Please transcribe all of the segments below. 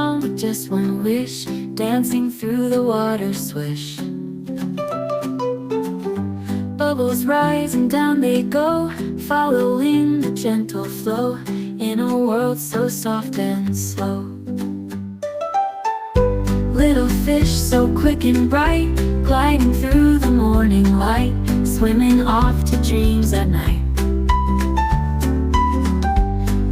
around with just one wish, dancing through the water swish. Bubbles rise and down they go, following the gentle flow, in a world so soft and slow. Little fish so quick and bright, gliding through the morning light, swimming off to dreams at night.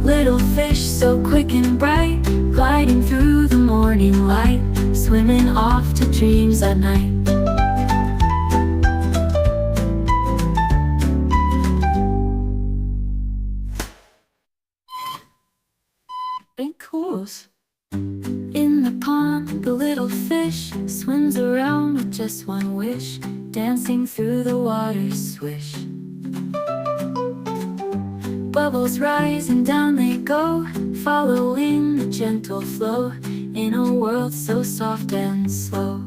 Little fish so quick and bright, gliding through the morning light, swimming off to dreams at night. It cools. In the pond, the little fish swims around with just one wish, dancing through the water swish. Bubbles rise and down they go, following the gentle flow, in a world so soft and slow.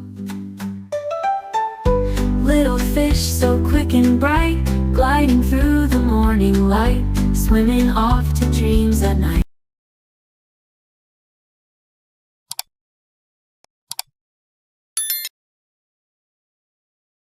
Little fish so quick and bright, gliding through the morning light, swimming off to dreams at night.